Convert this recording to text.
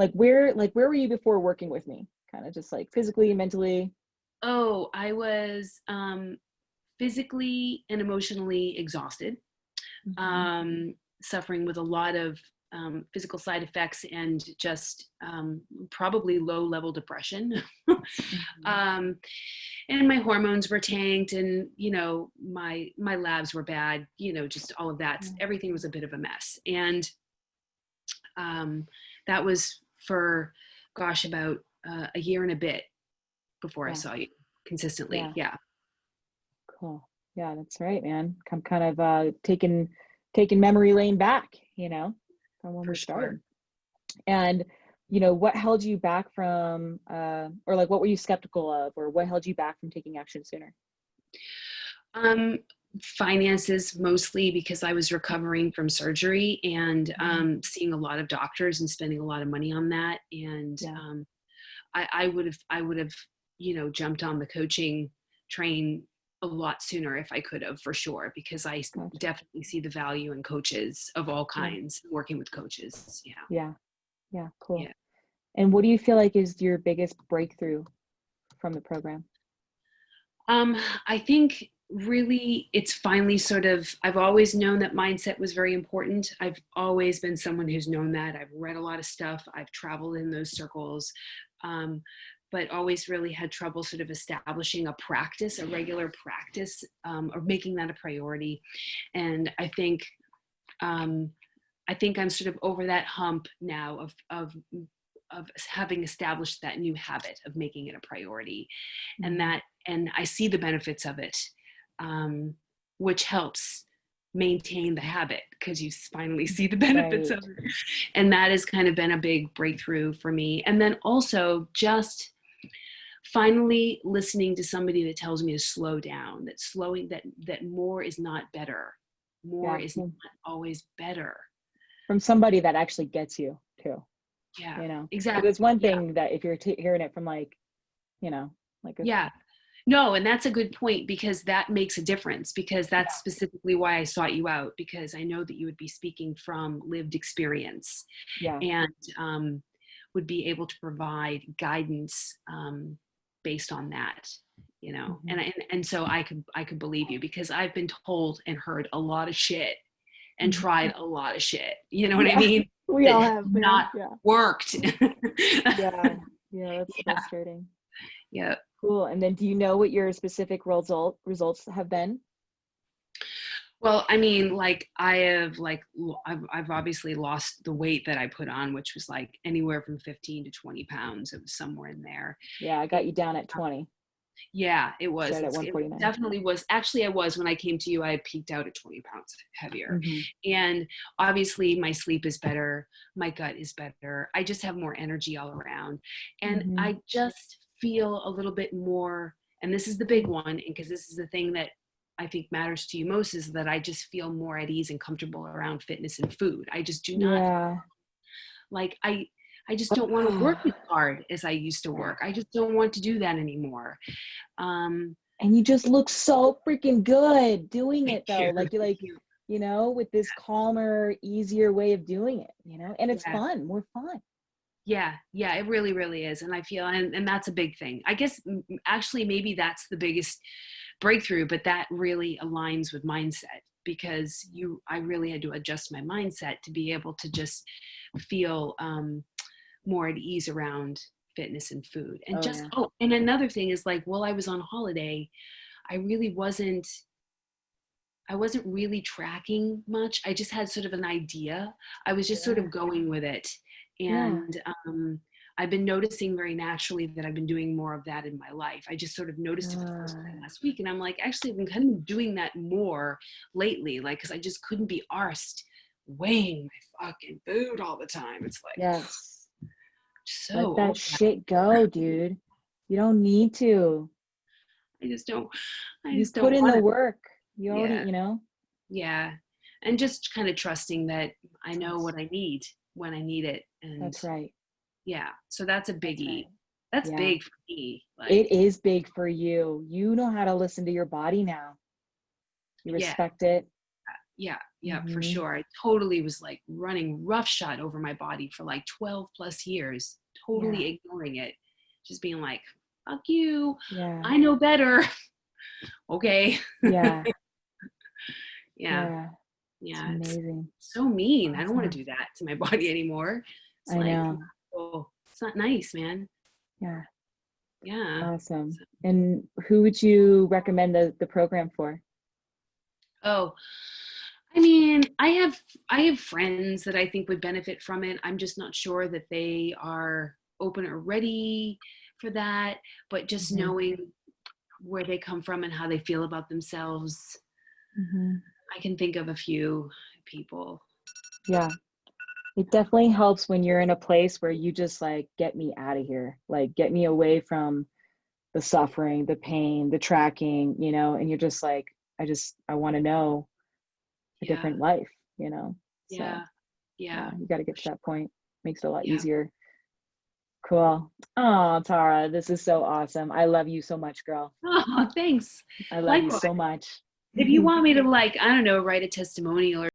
like where were you before working with me? Kind of just like physically and mentally. Oh, I was physically and emotionally exhausted, Mm-hmm. um, suffering with a lot of physical side effects and just probably low level depression. Mm-hmm. um, and my hormones were tanked, and my labs were bad. Just all of that. Yeah. Everything was a bit of a mess, and um, that was for, gosh, about a year and a bit before I Yeah. saw you consistently. Yeah. Yeah, Cool. Yeah, that's right, man. I'm kind of taking memory lane back, from when for we sure. started. And what held you back from or like what were you skeptical of, or what held you back from taking action sooner? Um, Finances, mostly because I was recovering from surgery and Mhm. seeing a lot of doctors and spending a lot of money on that. And Yeah. I would have, jumped on the coaching train a lot sooner if I could have, for sure, because I Gotcha. definitely see the value in coaches of all Yeah. kinds, working with coaches. Yeah. Yeah. Yeah. Cool. Yeah. And what do you feel like is your biggest breakthrough from the program? Um, I think really it's finally sort of, I've always known that mindset was very important. I've always been someone who's known that. I've read a lot of stuff, I've traveled in those circles, um, but always really had trouble sort of establishing a practice, a regular practice, or making that a priority. And um, I think I'm sort of over that hump now of having established that new habit of making it a priority, Mm-hmm. and I see the benefits of it, um, which helps maintain the habit because you finally see the benefits of Right. it. And that has kind of been a big breakthrough for me. And then also just finally listening to somebody that tells me to slow down, that more is not better. More Yeah. is not always better. From somebody that actually gets you too, Yeah, because exactly. it's one Yeah, thing that if you're hearing it from like, like a, yeah. No, and that's a good point because that makes a difference, because that's yeah. specifically why I sought you out, because I know that you would be speaking from lived experience Yeah. and would be able to provide guidance based on that, Hmm. and so I could believe you because I've been told and heard a lot of shit and Hmm. tried a lot of shit, you know what I Yeah. mean, We that all has have, man. not Yeah. worked. Yeah. Yeah. That's Yeah, frustrating. yeah. Cool. And then do you know what your specific results have been? Well, I mean, like I have like I've obviously lost the weight that I put on, which was like anywhere from 15 to 20 pounds. It was somewhere in there. Yeah. I And, got you down at 20. yeah, it was. Started at It 149. definitely was. Actually, I was when I came to you. I had peaked out at 20 pounds heavier, Hmm. and obviously my sleep is better. My gut is better. I just have more energy all around, and Hmm. I just feel a little bit more. And this is the big one, and because this is the thing that I think matters to you most, is that I just feel more at ease and comfortable around fitness and food. I just do not Yeah. like I just don't want to work as hard as I used to Yeah. work. I just don't want to do that anymore. Um, And you just look so freaking good doing thank it though. you. Like you're Thank like, you. with this calmer, easier way of doing it, and it's Yeah. fun, more fun. Yeah, yeah, it really, really is. And I feel, and that's a big thing. I guess actually maybe that's the biggest breakthrough, but that really aligns with mindset because I really had to adjust my mindset to be able to just feel more at ease around fitness and food. And Oh just, yeah. oh, and another thing is like, while I was on holiday, I really wasn't really tracking much. I just had sort of an idea. I was just sort Yeah. of going with it. Yeah. And I've been noticing very naturally that I've been doing more of that in my life. I just sort of noticed it for the first time Uh, last week. And I'm like, actually, I've been kind of doing that more lately, like, because I just couldn't be arsed weighing my fucking food all the time. It's like, yes. Let so that old. shit go, dude. You don't need to. I just don't, I You just put don't in want the to. work. You already, Yeah. Yeah. And just kind of trusting that I know what trust. I need when I need it. And That's right. yeah, so that's a That's right. biggie. That's Yeah. big for me. Like, It is big for you. You know how to listen to your body now. You yeah, respect it. Yeah, yeah, for Mm-hmm. sure. I totally was like running roughshod over my body for like 12 plus years, Yeah. totally ignoring it, just being like, fuck you, Yeah. I know better. Okay. Yeah. Yeah, Yeah. It's yeah, it's amazing. so mean. I don't want to Awesome. do that to my body anymore. It's I like, know. oh, it's not nice, man. Yeah. Yeah. Awesome. So, And who would you recommend the program for? oh, I mean, I have friends that I think would benefit from it. I'm just not sure that they are open or ready for that, but just Mm-hmm. knowing where they come from and how they feel about themselves, Mm-hmm. I can think of a few people. Yeah. It definitely helps when you're in a place where you just like, get me out of here. Like, get me away from the suffering, the pain, the tracking, and you're just like, I want to know a Yeah. different life. So Yeah. Yeah. yeah, you got to For get to sure. that point. Makes it a lot Yeah. easier. Cool. Oh, Tara, this is so awesome. I love you so much, girl. Oh, thanks. I love you Likewise. so much. If you want me to, like, I don't know, write a testimonial